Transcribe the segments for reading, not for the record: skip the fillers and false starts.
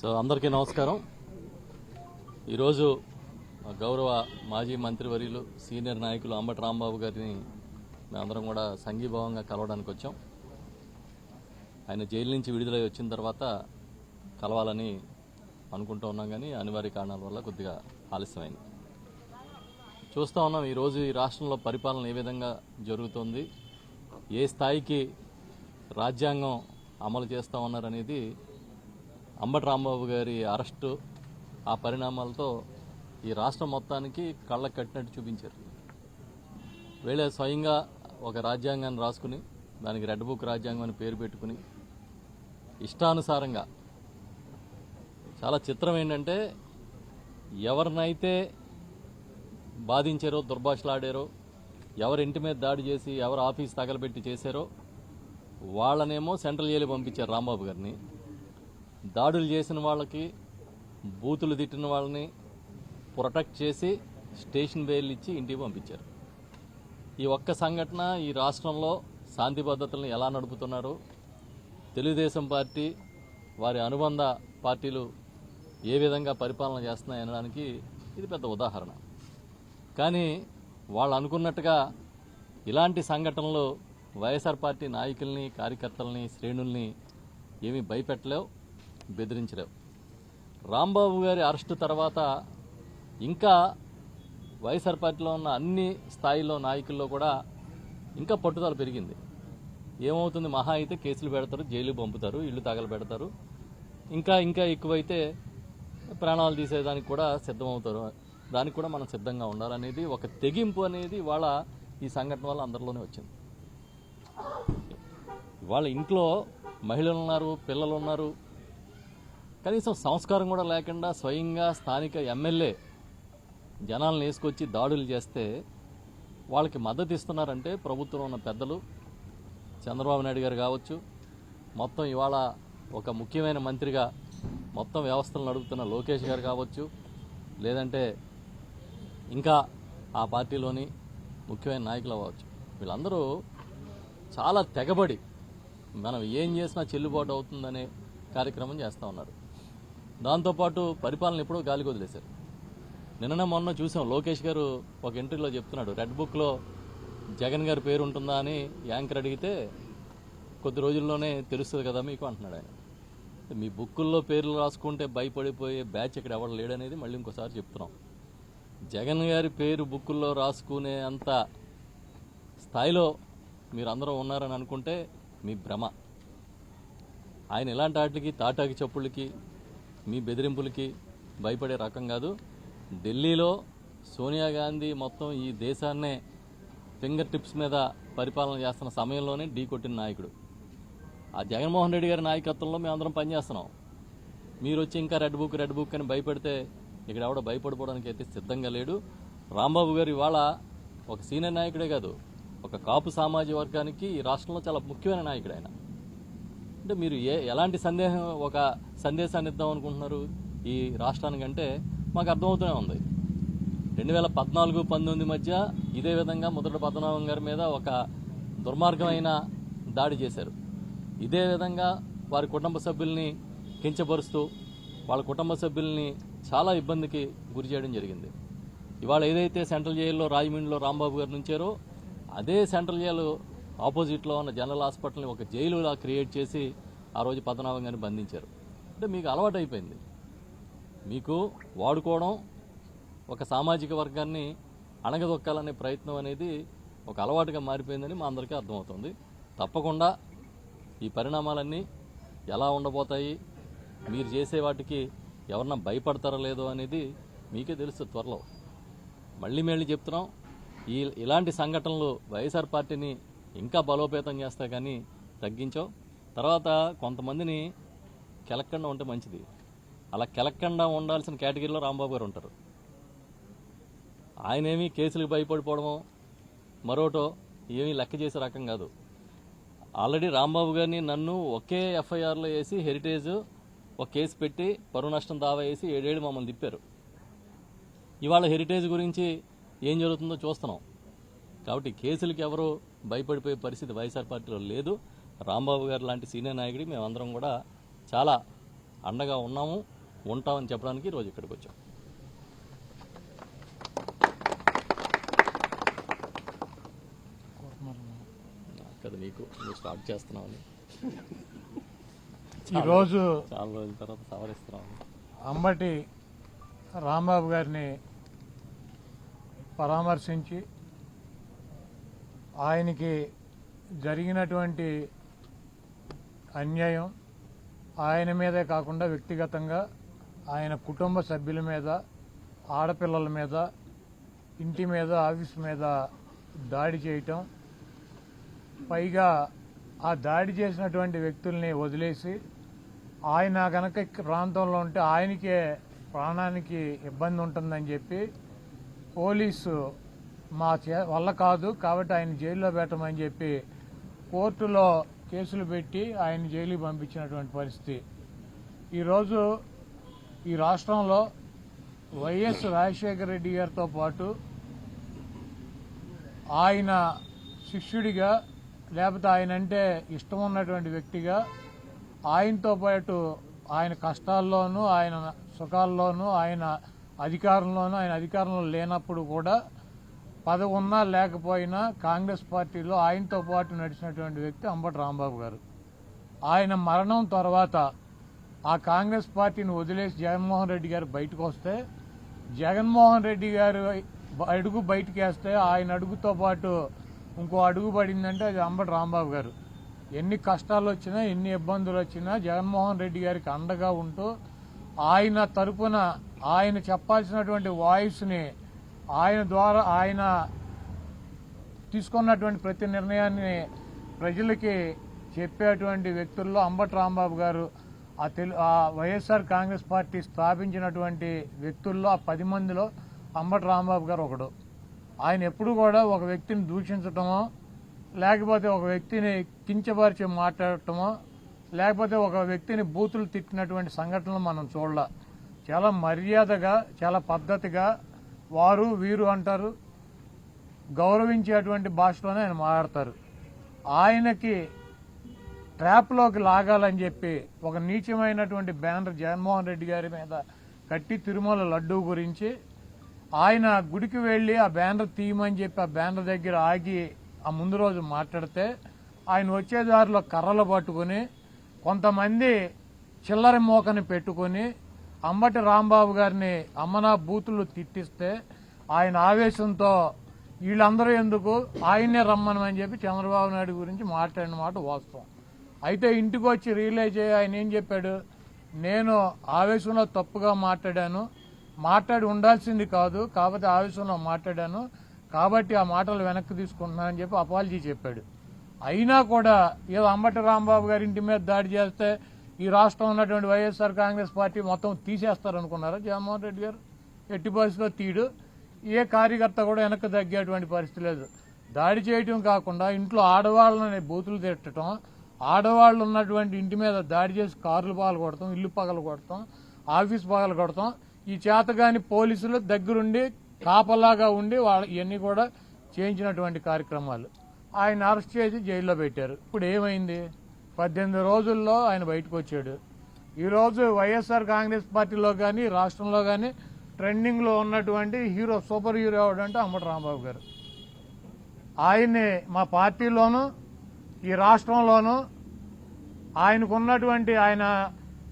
అందరికీ నమస్కారం. ఈరోజు గౌరవ మాజీ మంత్రివర్యులు సీనియర్ నాయకులు అంబటి రాంబాబు గారిని మేమందరం కూడా సంఘీభావంగా కలవడానికి వచ్చాం. ఆయన జైలు నుంచి విడుదలై వచ్చిన తర్వాత కలవాలని అనుకుంటూ ఉన్నాం, కానీ అనివార్య కారణాల వల్ల కొద్దిగా ఆలస్యమైంది. చూస్తూ ఉన్నాం ఈరోజు ఈ రాష్ట్రంలో పరిపాలన ఏ విధంగా జరుగుతోంది, ఏ స్థాయికి రాజ్యాంగం అమలు చేస్తూ ఉన్నారనేది అంబటి రాంబాబు గారి అరెస్టు, ఆ పరిణామాలతో ఈ రాష్ట్రం మొత్తానికి కళ్ళకు కట్టినట్టు చూపించారు. వీళ్ళే స్వయంగా ఒక రాజ్యాంగాన్ని రాసుకుని దానికి రెడ్ బుక్ రాజ్యాంగం అని పేరు పెట్టుకుని ఇష్టానుసారంగా, చాలా చిత్రం ఏంటంటే ఎవరినైతే బాధించారో, దుర్భాషలాడారో, ఎవరి ఇంటి మీద దాడి చేసి ఎవరు ఆఫీస్ తగలబెట్టి చేశారో వాళ్ళనేమో సెంట్రల్ జైలు పంపించారు రాంబాబు గారిని. దాడులు చేసిన వాళ్ళకి, బూతులు తిట్టిన వాళ్ళని ప్రొటెక్ట్ చేసి స్టేషన్ బెయిల్ ఇచ్చి ఇంటికి పంపించారు. ఈ ఒక్క సంఘటన ఈ రాష్ట్రంలో శాంతి భద్రతలను ఎలా నడుపుతున్నారు, తెలుగుదేశం పార్టీ వారి అనుబంధ పార్టీలు ఏ విధంగా పరిపాలన చేస్తున్నాయి అనడానికి ఇది పెద్ద ఉదాహరణ. కానీ వాళ్ళు అనుకున్నట్టుగా ఇలాంటి సంఘటనలు వైఎస్ఆర్ పార్టీ నాయకుల్ని, కార్యకర్తల్ని, శ్రేణుల్ని ఏమీ భయపెట్టలేవు, బెదిరించలేవు. రాంబాబు గారి అరెస్టు తర్వాత ఇంకా వైఎస్ఆర్ పార్టీలో ఉన్న అన్ని స్థాయిలో నాయకుల్లో కూడా ఇంకా పట్టుదల పెరిగింది. ఏమవుతుంది, మహా అయితే కేసులు పెడతారు, జైలు పంపుతారు, ఇళ్లు తగలబెడతారు, ఇంకా ఇంకా ఎక్కువైతే ప్రాణాలు తీసేదానికి కూడా సిద్ధమవుతారు. దానికి కూడా మనం సిద్ధంగా ఉండాలనేది ఒక తెగింపు అనేది ఇవాళ ఈ సంఘటన వల్ల అందరిలోనే వచ్చింది. ఇవాళ ఇంట్లో మహిళలు ఉన్నారు, పిల్లలు ఉన్నారు, కనీసం సంస్కారం కూడా లేకుండా స్వయంగా స్థానిక ఎమ్మెల్యే జనాలను వేసుకొచ్చి దాడులు చేస్తే వాళ్ళకి మద్దతు ఇస్తున్నారంటే ప్రభుత్వంలో ఉన్న పెద్దలు, చంద్రబాబు నాయుడు గారు కావచ్చు, మొత్తం ఇవాళ ఒక ముఖ్యమైన మంత్రిగా మొత్తం వ్యవస్థలు నడుపుతున్న లోకేష్ గారు కావచ్చు, లేదంటే ఇంకా ఆ పార్టీలోని ముఖ్యమైన నాయకులు అవ్వచ్చు, వీళ్ళందరూ చాలా తెగబడి మనం ఏం చేసినా చెల్లుబాటు అవుతుందనే కార్యక్రమం చేస్తూ ఉన్నారు. దాంతోపాటు పరిపాలన ఎప్పుడో గాలికి వదిలేశారు. నిన్న మొన్న చూసాం, లోకేష్ గారు ఒక ఇంటర్వ్యూలో చెప్తున్నాడు, రెడ్ బుక్లో జగన్ గారి పేరు ఉంటుందా అని యాంకర్ అడిగితే కొద్ది రోజుల్లోనే తెలుస్తుంది కదా మీకు అంటున్నాడు ఆయన. మీ బుక్కుల్లో పేర్లు రాసుకుంటే భయపడిపోయే బ్యాచ్ ఇక్కడ ఎవరు లేడనేది మళ్ళీ ఇంకోసారి చెప్తున్నాం. జగన్ గారి పేరు బుక్కుల్లో రాసుకునే అంత స్థాయిలో మీరందరూ ఉన్నారని అనుకుంటే మీ భ్రమ. ఆయన ఇలాంటి వాటికి, తాటాకి చప్పుళ్ళకి, మీ బెదిరింపులకి భయపడే రకం కాదు. ఢిల్లీలో సోనియా గాంధీ మొత్తం ఈ దేశాన్నే ఫింగర్ టిప్స్ మీద పరిపాలన చేస్తున్న సమయంలోనే ఢీ కొట్టిన నాయకుడు. ఆ జగన్మోహన్ రెడ్డి గారి నాయకత్వంలో మేమందరం పనిచేస్తున్నాం. మీరు వచ్చి ఇంకా రెడ్ బుక్ అని భయపెడితే ఇక్కడ ఎవడో భయపడిపోవడానికి అయితే సిద్ధంగా లేడు. రాంబాబు గారు ఇవాళ ఒక సీనియర్ నాయకుడే కాదు, ఒక కాపు సామాజిక వర్గానికి ఈ రాష్ట్రంలో చాలా ముఖ్యమైన నాయకుడు ఆయన. అంటే మీరు ఎలాంటి ఒక సందేశాన్ని ఇద్దాం అనుకుంటున్నారు ఈ రాష్ట్రానికంటే మాకు అర్థమవుతూనే ఉంది. 2014-19 మధ్య ఇదే విధంగా ముద్రగడ పద్మనాభం గారి మీద ఒక దుర్మార్గమైన దాడి చేశారు. ఇదే విధంగా వారి కుటుంబ సభ్యుల్ని కించపరుస్తూ వాళ్ళ కుటుంబ సభ్యుల్ని చాలా ఇబ్బందికి గురి చేయడం జరిగింది. ఇవాళ ఏదైతే సెంట్రల్ జైల్లో రాజమండ్రిలో రాంబాబు గారు నుంచారో అదే సెంట్రల్ జైలు ఆపోజిట్లో ఉన్న జనరల్ హాస్పిటల్ని ఒక జైలులా క్రియేట్ చేసి ఆ రోజు పద్మనాభం గారిని బంధించారు. అంటే మీకు అలవాటు అయిపోయింది. మీకు వాడుకోవడం, ఒక సామాజిక వర్గాన్ని అణగదొక్కాలనే ప్రయత్నం అనేది ఒక అలవాటుగా మారిపోయిందని మా అందరికీ అర్థమవుతుంది. తప్పకుండా ఈ పరిణామాలన్నీ ఎలా ఉండబోతాయి, మీరు చేసే వాటికి ఎవరన్నా భయపడతారో లేదో అనేది మీకే తెలుస్తుంది త్వరలో. మళ్ళీ చెప్తున్నాం, ఇలాంటి సంఘటనలు వైఎస్ఆర్ పార్టీని ఇంకా బలోపేతం చేస్తా కానీ తగ్గించావు. తర్వాత కొంతమందిని కెలక్కండా ఉంటే మంచిది. అలా కెలక్కండా ఉండాల్సిన కేటగిరీలో రాంబాబు గారు ఉంటారు. ఆయనేమీ కేసులకు భయపడిపోవడమో మరోటో ఏమీ లెక్క చేసే రకం కాదు. ఆల్రెడీ రాంబాబు గారిని, నన్ను ఒకే ఎఫ్ఐఆర్లో వేసి హెరిటేజ్ ఒక కేసు పెట్టి పరువు నష్టం దావా వేసి 7 ఏళ్ళు మమ్మల్ని తిప్పారు. ఇవాళ హెరిటేజ్ గురించి ఏం జరుగుతుందో చూస్తున్నాం. కాబట్టి కేసులకి ఎవరు భయపడిపోయే పరిస్థితి వైఎస్ఆర్ పార్టీలో లేదు. రాంబాబు గారు లాంటి సీనియర్ నాయకుడికి మేమందరం కూడా చాలా అండగా ఉన్నాము, ఉంటామని చెప్పడానికి ఈరోజు ఇక్కడికి వచ్చాం. కదా నీకు నువ్వు స్టార్ట్ చేస్తున్నావు, ఈరోజు చాలా రోజుల తర్వాత సవరిస్తున్నావు. అంబటి రాంబాబు గారిని పరామర్శించి ఆయనకి జరిగినటువంటి అన్యాయం ఆయన మీదే కాకుండా వ్యక్తిగతంగా ఆయన కుటుంబ సభ్యుల మీద, ఆడపిల్లల మీద, ఇంటి మీద, ఆఫీస్ మీద దాడి చేయటం, పైగా ఆ దాడి చేసినటువంటి వ్యక్తుల్ని వదిలేసి ఆయన కనుక ప్రాంతంలో ఉంటే ఆయనకే ప్రాణానికి ఇబ్బంది ఉంటుందని చెప్పి పోలీసు మా వల్ల కాదు కాబట్టి ఆయన జైల్లో పెట్టమని చెప్పి కోర్టులో కేసులు పెట్టి ఆయన జైలుకి పంపించినటువంటి పరిస్థితి. ఈరోజు ఈ రాష్ట్రంలో వైఎస్ రాజశేఖర రెడ్డి గారితో పాటు ఆయన శిష్యుడిగా లేకపోతే ఆయన అంటే ఇష్టం ఉన్నటువంటి వ్యక్తిగా ఆయనతో పాటు ఆయన కష్టాల్లోనూ ఆయన సుఖాల్లోనూ ఆయన అధికారంలో లేనప్పుడు కూడా పదవి ఉన్నా లేకపోయినా కాంగ్రెస్ పార్టీలో ఆయనతో పాటు నడిచినటువంటి వ్యక్తి అంబటి రాంబాబు గారు. ఆయన మరణం తర్వాత ఆ కాంగ్రెస్ పార్టీని వదిలేసి జగన్మోహన్ రెడ్డి గారు బయటకు వస్తే, జగన్మోహన్ రెడ్డి గారు అడుగు బయటకు వేస్తే ఆయన అడుగుతో పాటు ఇంకో అడుగు పడిందంటే అది అంబటి రాంబాబు గారు. ఎన్ని కష్టాలు వచ్చినా, ఎన్ని ఇబ్బందులు వచ్చినా జగన్మోహన్ రెడ్డి గారికి అండగా ఉంటూ ఆయన తరపున ఆయన చెప్పాల్సినటువంటి వాయిస్ని ఆయన ద్వారా ఆయన తీసుకున్నటువంటి ప్రతి నిర్ణయాన్ని ప్రజలకి చెప్పేటువంటి వ్యక్తుల్లో అంబటి రాంబాబు గారు ఆ వైఎస్ఆర్ కాంగ్రెస్ పార్టీ స్థాపించినటువంటి వ్యక్తుల్లో ఆ 10 మందిలో అంబటి రాంబాబు గారు ఒకడు. ఆయన ఎప్పుడు కూడా ఒక వ్యక్తిని దూషించటమో, లేకపోతే ఒక వ్యక్తిని కించపరిచి మాట్లాడటమో, లేకపోతే ఒక వ్యక్తిని బూతులు తిట్టినటువంటి సంఘటనలు మనం చూడాల. చాలా మర్యాదగా, చాలా పద్ధతిగా వారు వీరు అంటారు, గౌరవించేటువంటి భాషలోనే ఆయన మాట్లాడతారు. ఆయనకి ట్రాప్లోకి లాగాలని చెప్పి ఒక నీచమైనటువంటి బ్యానర్ జగన్మోహన్ రెడ్డి గారి మీద కట్టి తిరుమల లడ్డూ గురించి ఆయన గుడికి వెళ్లి ఆ బ్యానర్ తీయమని చెప్పి ఆ బ్యానర్ దగ్గర ఆగి ఆ ముందు రోజు మాట్లాడితే ఆయన వచ్చే దారిలో కర్రలు పట్టుకుని కొంతమంది చిల్లర మోకని పెట్టుకుని అంబటి రాంబాబు గారిని అమ్మనా బూతులు తిట్టిస్తే ఆయన ఆవేశంతో వీళ్ళందరూ ఎందుకు ఆయన్నే రమ్మనమని చెప్పి చంద్రబాబు నాయుడు గురించి మాట్లాడిన మాట వాస్తవం. అయితే ఇంటికి వచ్చి రియలైజ్ అయ్యి ఆయన ఏం చెప్పాడు, నేను ఆవేశంలో తప్పుగా మాట్లాడి ఉండాల్సింది కాదు, కాబట్టి ఆవేశంలో మాట్లాడాను, కాబట్టి ఆ మాటలు వెనక్కి తీసుకుంటున్నానని చెప్పి అపాలజీ చెప్పాడు. అయినా కూడా ఏదో అంబటి రాంబాబు గారి ఇంటి మీద దాడి చేస్తే ఈ రాష్ట్రం ఉన్నటువంటి వైఎస్ఆర్ కాంగ్రెస్ పార్టీ మొత్తం తీసేస్తారనుకున్నారా జగన్మోహన్ రెడ్డి గారు? ఎట్టి పరిస్థితిలో తీడు. ఏ కార్యకర్త కూడా వెనక్కి తగ్గేటువంటి పరిస్థితి లేదు. దాడి చేయటం కాకుండా ఇంట్లో ఆడవాళ్ళని బూతులు తిట్టడం, ఆడవాళ్ళు ఉన్నటువంటి ఇంటి మీద దాడి చేసి కార్లు పగలు కొడతాం, ఇల్లు పగలు కొడతాం, ఆఫీస్ పగలు కొడతాం. ఈ చేతగాని పోలీసులు దగ్గరుండి కాపలాగా ఉండి ఇవన్నీ కూడా చేయించినటువంటి కార్యక్రమాలు. ఆయన అరెస్ట్ చేసి జైల్లో పెట్టారు. ఇప్పుడు ఏమైంది? 18 రోజుల్లో ఆయన బయటకు వచ్చాడు. ఈరోజు వైఎస్ఆర్ కాంగ్రెస్ పార్టీలో కానీ రాష్ట్రంలో కానీ ట్రెండింగ్లో ఉన్నటువంటి సూపర్ హీరో ఎవడంటే అంబటి రాంబాబు గారు. ఆయన్ని మా పార్టీలోనూ ఈ రాష్ట్రంలోనూ ఆయనకున్నటువంటి ఆయన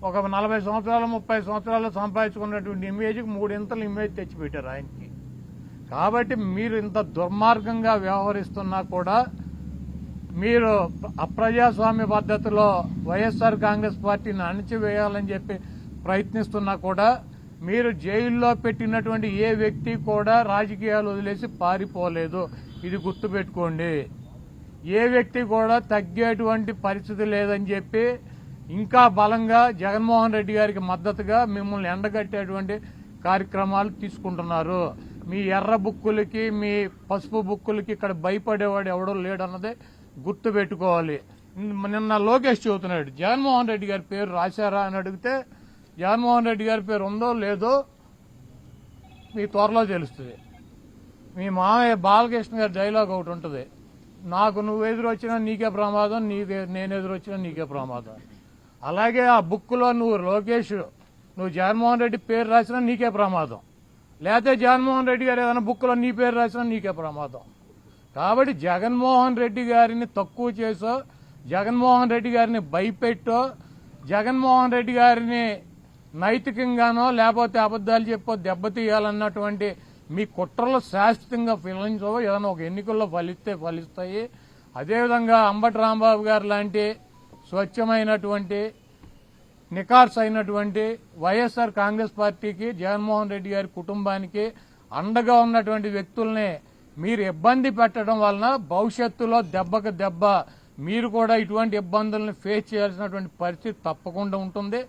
ఒక 40 సంవత్సరాలు 30 సంవత్సరాలు సంపాదించుకున్నటువంటి ఇమేజ్కి 3 ఇంతలు ఇమేజ్ తెచ్చిపెట్టారు ఆయనకి. కాబట్టి మీరు ఇంత దుర్మార్గంగా వ్యవహరిస్తున్నా కూడా, మీరు అప్రజాస్వామ్య పద్ధతిలో వైఎస్ఆర్ కాంగ్రెస్ పార్టీని అణచివేయాలని చెప్పి ప్రయత్నిస్తున్నా కూడా, మీరు జైల్లో పెట్టినటువంటి ఏ వ్యక్తి కూడా రాజకీయాలు వదిలేసి పారిపోలేదు. ఇది గుర్తుపెట్టుకోండి. ఏ వ్యక్తి కూడా తగ్గేటువంటి పరిస్థితి లేదని చెప్పి ఇంకా బలంగా జగన్మోహన్ రెడ్డి గారికి మద్దతుగా మిమ్మల్ని ఎండగట్టేటువంటి కార్యక్రమాలు తీసుకుంటున్నారు. మీ ఎర్ర బుక్కులకి, మీ పసుపు బుక్కులకి ఇక్కడ భయపడేవాడు ఎవడో లేడన్నదే గుర్తుపెట్టుకోవాలి. నిన్న లోకేష్ చెబుతున్నాడు, జగన్మోహన్ రెడ్డి గారి పేరు రాశారా అని అడిగితే, జగన్మోహన్ రెడ్డి గారి పేరు ఉందో లేదో మీ త్వరలో తెలుస్తుంది. మీ మామయ్య బాలకృష్ణ గారి డైలాగ్ ఒకటి ఉంటుంది, నాకు నువ్వు ఎదురొచ్చినా నీకే ప్రమాదం, నేను ఎదురొచ్చినా నీకే ప్రమాదం. అలాగే ఆ బుక్లో నువ్వు లోకేష్ నువ్వు జగన్మోహన్ రెడ్డి పేరు రాసినా నీకే ప్రమాదం, లేకపోతే జగన్మోహన్ రెడ్డి గారు ఏదైనా బుక్లో నీ పేరు రాసినా నీకే ప్రమాదం. కాబట్టి జగన్మోహన్ రెడ్డి గారిని తక్కువ చేసో, జగన్మోహన్ రెడ్డి గారిని భయపెట్టో, జగన్మోహన్ రెడ్డి గారిని నైతికంగానో లేకపోతే అబద్దాలు చెప్పో దెబ్బతీయాలన్నటువంటి మీ కుట్రలు శాశ్వతంగా ఫలించవు. ఏదైనా ఒక ఎన్నికల్లో ఫలిస్తాయి. అదేవిధంగా అంబటి రాంబాబు గారు లాంటి స్వచ్ఛమైనటువంటి నికార్స్ అయినటువంటి వైఎస్ఆర్ కాంగ్రెస్ పార్టీకి, జగన్మోహన్ రెడ్డి గారి కుటుంబానికి అండగా ఉన్నటువంటి వ్యక్తుల్ని మీరు ఇబ్బంది పెట్టడం వలన భవిష్యత్తులో దెబ్బకు దెబ్బ మీరు కూడా ఇటువంటి ఇబ్బందులను ఫేస్ చేయాల్సినటువంటి పరిస్థితి తప్పకుండా ఉంటుంది.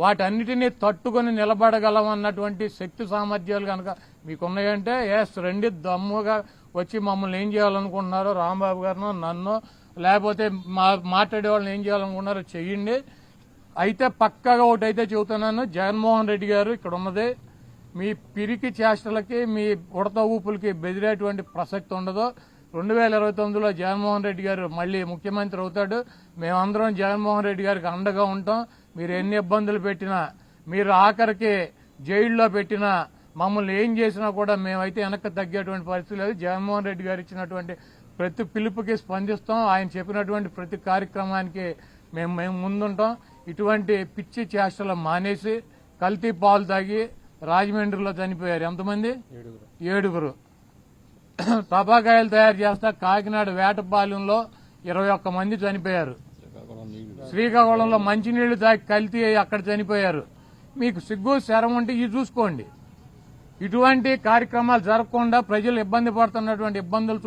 వాటన్నిటినీ తట్టుకొని నిలబడగలమన్నటువంటి శక్తి సామర్థ్యాలు కనుక మీకున్నాయంటే రండి, దమ్ముగా వచ్చి మమ్మల్ని ఏం చేయాలనుకుంటున్నారో రాంబాబు గారినో నన్ను లేకపోతే మాట్లాడే వాళ్ళని ఏం చేయాలనుకుంటున్నారో చెయ్యండి. అయితే పక్కాగా ఒకటైతే చెబుతున్నాను, జగన్మోహన్ రెడ్డి గారు ఇక్కడ ఉన్నది మీ పిరికి చేష్టలకి మీ ఉడత ఊపులకి బెదిరేటువంటి ప్రసక్తి ఉండదు. 2029లో జగన్మోహన్ రెడ్డి గారు మళ్లీ ముఖ్యమంత్రి అవుతాడు. మేమందరం జగన్మోహన్ రెడ్డి గారికి అండగా ఉంటాం. మీరు ఎన్ని ఇబ్బందులు పెట్టినా, మీరు ఆఖరికి జైల్లో పెట్టినా, మమ్మల్ని ఏం చేసినా కూడా మేమైతే వెనక్కి తగ్గేటువంటి పరిస్థితి లేదు. జగన్మోహన్ రెడ్డి గారు ఇచ్చినటువంటి ప్రతి పిలుపుకి స్పందిస్తాం. ఆయన చెప్పినటువంటి ప్రతి కార్యక్రమానికి మేము ముందుంటాం. ఇటువంటి పిచ్చి చేష్టలు మానేసి కల్తీ పాలు తాగి రాజమండ్రిలో చనిపోయారు ఎంతమంది? 7. టపాకాయలు తయారు చేస్తా కాకినాడ వేటపాలెంలో 21 మంది చనిపోయారు. శ్రీకాకుళంలో మంచినీళ్లు తాగి కల్తీ అయ్యి అక్కడ చనిపోయారు. మీకు సిగ్గు శరం ఉంటే ఇది చూసుకోండి. ఇటువంటి కార్యక్రమాలు జరగకుండా ప్రజలు ఇబ్బంది పడుతున్నటువంటి ఇబ్బందులు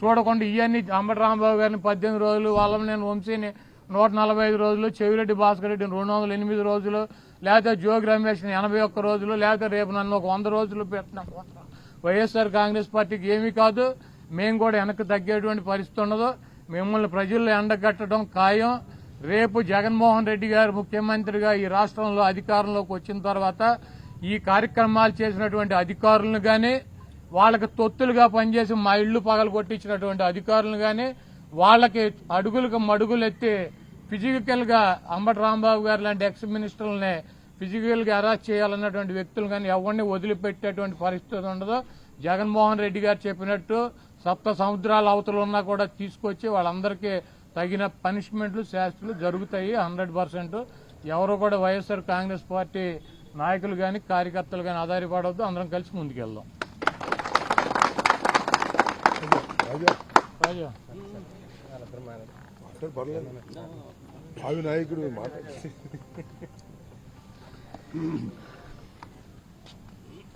చూడకుండా ఇవన్నీ అంబటి రాంబాబు గారిని 18 రోజులు, వల్లభనేని వంశీని 145 రోజులు, చెవిరెడ్డి భాస్కర్ రెడ్డిని 208 రోజులు, లేకపోతే జోగి రమేష్ని 81 రోజులు, లేకపోతే రేపు నన్ను ఒక 100 రోజులు పెట్టిన వైఎస్ఆర్ కాంగ్రెస్ పార్టీకి ఏమీ కాదు. మేము కూడా వెనక్కి తగ్గేటువంటి పరిస్థితి ఉండదు. మిమ్మల్ని ప్రజల్లో ఎండగట్టడం ఖాయం. రేపు జగన్మోహన్ రెడ్డి గారు ముఖ్యమంత్రిగా ఈ రాష్ట్రంలో అధికారంలోకి వచ్చిన తర్వాత ఈ కార్యక్రమాలు చేసినటువంటి అధికారులను గాని, వాళ్ళకి తొత్తులుగా పనిచేసి మా ఇళ్లు పగలగొట్టించినటువంటి అధికారులను గాని, వాళ్ళకి అడుగులకు మడుగులు ఎత్తి ఫిజికల్ గా అంబటి రాంబాబు గారు లాంటి ఎక్స్ మినిస్టర్లని ఫిజికల్ గా అరెస్ట్ చేయాలన్నటువంటి వ్యక్తులు కానీ ఎవరిని వదిలిపెట్టేటువంటి పరిస్థితి ఉండదు. జగన్మోహన్ రెడ్డి గారు చెప్పినట్టు 7 సముద్రాల అవతలు ఉన్నా కూడా తీసుకొచ్చి వాళ్ళందరికీ తగిన పనిష్మెంట్లు, శాస్త్రులు జరుగుతాయి 100%. ఎవరు కూడా వైఎస్ఆర్ కాంగ్రెస్ పార్టీ నాయకులు గాని కార్యకర్తలు గాని ఆధారపడవద్దు. అందరం కలిసి ముందుకెళ్దాం.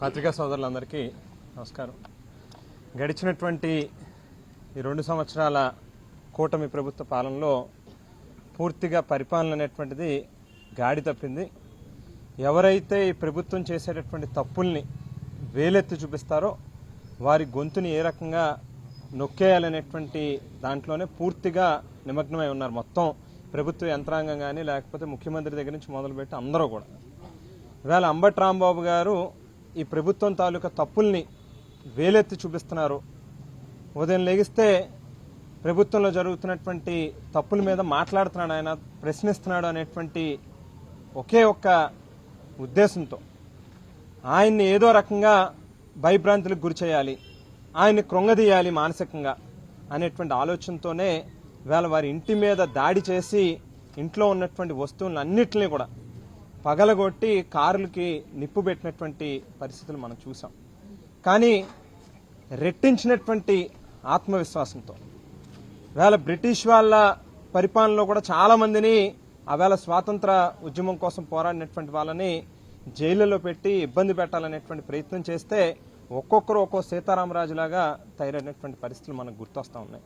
పత్రికా సోదరులందరికీ నమస్కారం. గడిచినటువంటి ఈ 2 సంవత్సరాల కూటమి ప్రభుత్వ పాలనలో పూర్తిగా పరిపాలన అనేటువంటిది గాడి తప్పింది. ఎవరైతే ఈ ప్రభుత్వం చేసేటటువంటి తప్పుల్ని వేలెత్తి చూపిస్తారో వారి గొంతుని ఏ రకంగా నొక్కేయాలనేటువంటి దాంట్లోనే పూర్తిగా నిమగ్నమై ఉన్నారు మొత్తం ప్రభుత్వ యంత్రాంగం కానీ, లేకపోతే ముఖ్యమంత్రి దగ్గర నుంచి మొదలుపెట్టి అందరూ కూడా. ఇవాళ అంబటి రాంబాబు గారు ఈ ప్రభుత్వం తాలూకా తప్పుల్ని వేలెత్తి చూపిస్తున్నారు. ఉదయం లెగిస్తే ప్రభుత్వంలో జరుగుతున్నటువంటి తప్పుల మీద మాట్లాడుతున్నాడు, ఆయన ప్రశ్నిస్తున్నాడు అనేటువంటి ఒకే ఒక్క ఉద్దేశంతో ఆయన్ని ఏదో రకంగా భయభ్రాంతులకు గురి చేయాలి, ఆయన్ని కృంగదీయాలి మానసికంగా అనేటువంటి ఆలోచనతోనే ఇవాళ వారి ఇంటి మీద దాడి చేసి ఇంట్లో ఉన్నటువంటి వస్తువులన్నింటినీ కూడా పగలగొట్టి కారులకి నిప్పు పెట్టినటువంటి పరిస్థితులు మనం చూసాం. కానీ రెట్టించినటువంటి ఆత్మవిశ్వాసంతో ఇవాళ బ్రిటిష్ వాళ్ళ పరిపాలనలో కూడా చాలా మందిని ఆవేళ స్వాతంత్ర ఉద్యమం కోసం పోరాడినటువంటి వాళ్ళని జైళ్లలో పెట్టి ఇబ్బంది పెట్టాలనేటువంటి ప్రయత్నం చేస్తే ఒక్కొక్కరు ఒక్కో సీతారామరాజులాగా తయారైనటువంటి పరిస్థితులు మనకు గుర్తొస్తా ఉన్నాయి.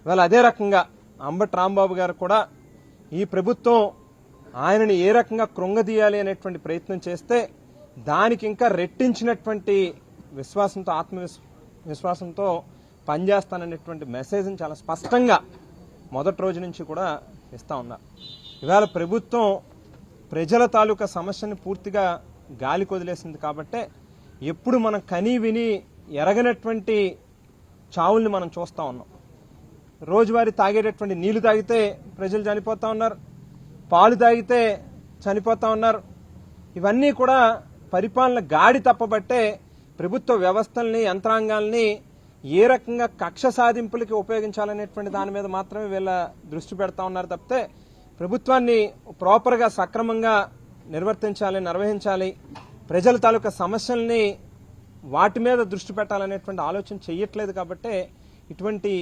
ఇవాళ అదే రకంగా అంబటి రాంబాబు గారు కూడా ఈ ప్రభుత్వం ఆయనని ఏ రకంగా కృంగదీయాలి అనేటువంటి ప్రయత్నం చేస్తే దానికి ఇంకా రెట్టించినటువంటి విశ్వాసంతో, ఆత్మవిశ్వాసంతో పనిచేస్తాననేటువంటి మెసేజ్ని చాలా స్పష్టంగా మొదటి రోజు నుంచి కూడా ఇస్తా ఉన్నారు. ఇవాళ ప్రభుత్వం ప్రజల తాలూకా సమస్యని పూర్తిగా గాలి కొదిలేసింది కాబట్టే ఎప్పుడు మనం కనీ విని ఎరగనటువంటి చావుల్ని మనం చూస్తా ఉన్నాం. రోజువారీ తాగేటటువంటి నీళ్లు తాగితే ప్రజలు చనిపోతా ఉన్నారు. పాలు తాగితే చనిపోతా ఉన్నారు. ఇవన్నీ కూడా పరిపాలన గాడి తప్పబట్టే ప్రభుత్వ వ్యవస్థల్ని, యంత్రాంగాల్ని ఏ రకంగా కక్ష సాధింపులకి ఉపయోగించాలనేటువంటి దాని మీద మాత్రమే వీళ్ళ దృష్టి పెడతా ఉన్నారు తప్పితే ప్రభుత్వాన్ని ప్రాపర్గా సక్రమంగా నిర్వహించాలి, ప్రజల తాలూకా సమస్యల్ని వాటి మీద దృష్టి పెట్టాలనేటువంటి ఆలోచన చెయ్యట్లేదు. కాబట్టే ఇటువంటి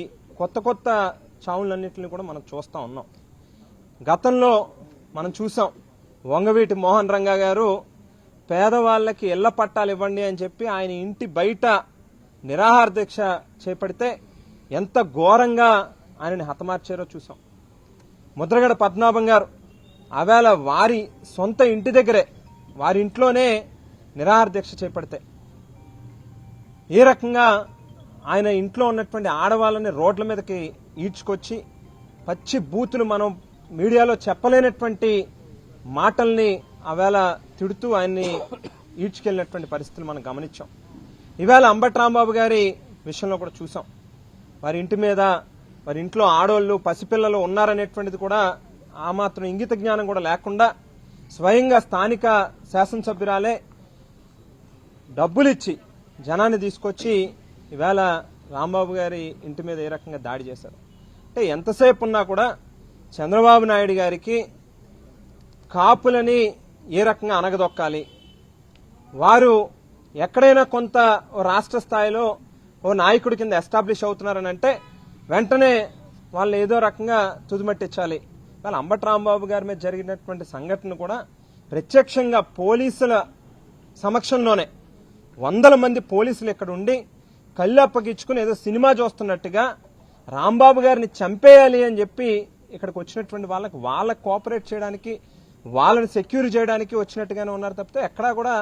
కొత్త చావులన్నింటినీ కూడా మనం చూస్తూ ఉన్నాం. గతంలో మనం చూసాం, వంగవీటి మోహన్ రంగా గారు పేదవాళ్ళకి ఇళ్ల పట్టాలు ఇవ్వండి అని చెప్పి ఆయన ఇంటి బయట నిరాహార దీక్ష చేపడితే ఎంత ఘోరంగా ఆయనని హతమార్చారో చూసాం. ముద్రగడ పద్మనాభం గారు ఆవేళ వారి సొంత ఇంటి దగ్గరే, వారి ఇంట్లోనే నిరాహార దీక్ష చేపడితే ఏ రకంగా ఆయన ఇంట్లో ఉన్నటువంటి ఆడవాళ్ళని రోడ్ల మీదకి ఈడ్చుకొచ్చి పచ్చి బూతులు, మనం మీడియాలో చెప్పలేనటువంటి మాటల్ని ఆవేళ తిడుతూ ఆయన్ని ఈడ్చుకెళ్ళినటువంటి పరిస్థితులు మనం గమనించాం. ఈవేళ అంబటి రాంబాబు గారి విషయంలో కూడా చూసాం. వారి ఇంటి మీద, వారి ఇంట్లో ఆడవాళ్ళు, పసిపిల్లలు ఉన్నారనేటువంటిది కూడా ఆ మాత్రం ఇంగిత జ్ఞానం కూడా లేకుండా స్వయంగా స్థానిక శాసనసభ్యురాలే డబ్బులిచ్చి జనాన్ని తీసుకొచ్చి ఈవేళ రాంబాబు గారి ఇంటి మీద ఏ రకంగా దాడి చేశారు అంటే ఎంతసేపు ఉన్నా కూడా చంద్రబాబు నాయుడు గారికి కాపులని ఏ రకంగా అనగదొక్కాలి, వారు ఎక్కడైనా కొంత రాష్ట్ర స్థాయిలో ఓ నాయకుడి కింద ఎస్టాబ్లిష్ అవుతున్నారని అంటే వెంటనే వాళ్ళని ఏదో రకంగా తుదిమట్టించాలి. వాళ్ళ అంబటి రాంబాబు గారి మీద జరిగినటువంటి సంఘటన కూడా ప్రత్యక్షంగా పోలీసుల సమక్షంలోనే 100 మంది పోలీసులు ఇక్కడ ఉండి కళ్ళు అప్పగించుకుని ఏదో సినిమా చూస్తున్నట్టుగా రాంబాబు గారిని చంపేయాలి అని చెప్పి ఇక్కడికి వచ్చినటువంటి వాళ్ళకి కోఆపరేట్ చేయడానికి, వాళ్ళని సెక్యూర్ చేయడానికి వచ్చినట్టుగానే ఉన్నారు తప్పితే ఎక్కడా కూడా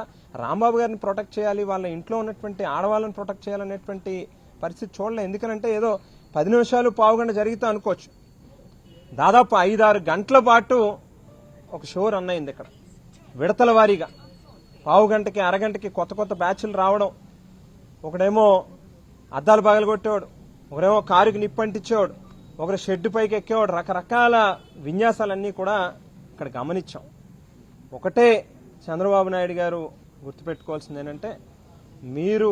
రాంబాబు గారిని ప్రొటెక్ట్ చేయాలి, వాళ్ళ ఇంట్లో ఉన్నటువంటి ఆడవాళ్ళని ప్రొటెక్ట్ చేయాలనేటువంటి పరిస్థితి చూడలేదు. ఎందుకనంటే ఏదో 10 నిమిషాలు పావుగంట జరిగితే అనుకోవచ్చు, దాదాపు 5-6 గంటల పాటు ఒక షో రన్ అయింది ఇక్కడ. విడతల వారీగా పావుగంటకి, అరగంటకి కొత్త బ్యాచ్లు రావడం, ఒకడేమో అద్దాలు పగలగొట్టేవాడు, ఒకరేమో కారుకి నిప్పంటించేవాడు, ఒకరు షెడ్ పైకి ఎక్కేవాడు, రకరకాల విన్యాసాలన్నీ కూడా ఇక్కడ గమనించాం. ఒకటే చంద్రబాబు నాయుడు గారు గుర్తుపెట్టుకోవాల్సింది ఏంటంటే, మీరు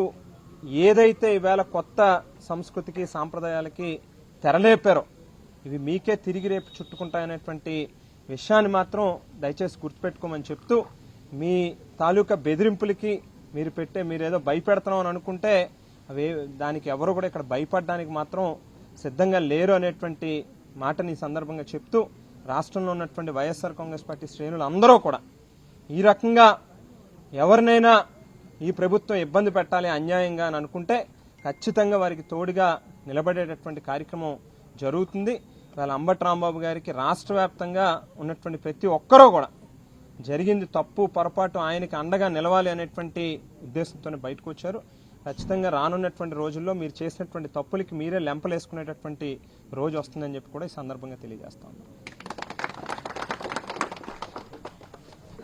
ఏదైతే ఈవేళ కొత్త సంస్కృతికి, సాంప్రదాయాలకి తెరలేపారో ఇవి మీకే తిరిగి రేపు చుట్టుకుంటాయనేటువంటి విషయాన్ని మాత్రం దయచేసి గుర్తుపెట్టుకోమని చెప్తూ, మీ తాలూకా బెదిరింపులకి మీరేదో భయపెడతాం అని అనుకుంటే దానికి ఎవరు కూడా ఇక్కడ భయపడడానికి మాత్రం సిద్ధంగా లేరు అనేటువంటి మాటని ఈ సందర్భంగా చెప్తూ, రాష్ట్రంలో ఉన్నటువంటి వైఎస్ఆర్ కాంగ్రెస్ పార్టీ శ్రేణులు అందరూ కూడా ఈ రకంగా ఎవరినైనా ఈ ప్రభుత్వం ఇబ్బంది పెట్టాలి అన్యాయంగా అని అనుకుంటే ఖచ్చితంగా వారికి తోడుగా నిలబడేటటువంటి కార్యక్రమం జరుగుతుంది. వాళ్ళ అంబటి రాంబాబు గారికి రాష్ట్ర వ్యాప్తంగా ఉన్నటువంటి ప్రతి ఒక్కరూ కూడా జరిగింది తప్పు, పొరపాటు, ఆయనకి అండగా నిలవాలి అనేటువంటి ఉద్దేశంతోనే బయటకు వచ్చారు. ఖచ్చితంగా రానున్నటువంటి రోజుల్లో మీరు చేసినటువంటి తప్పులకి మీరే లెంపలేసుకునేటటువంటి రోజు వస్తుందని చెప్పి కూడా ఈ సందర్భంగా తెలియజేస్తాను.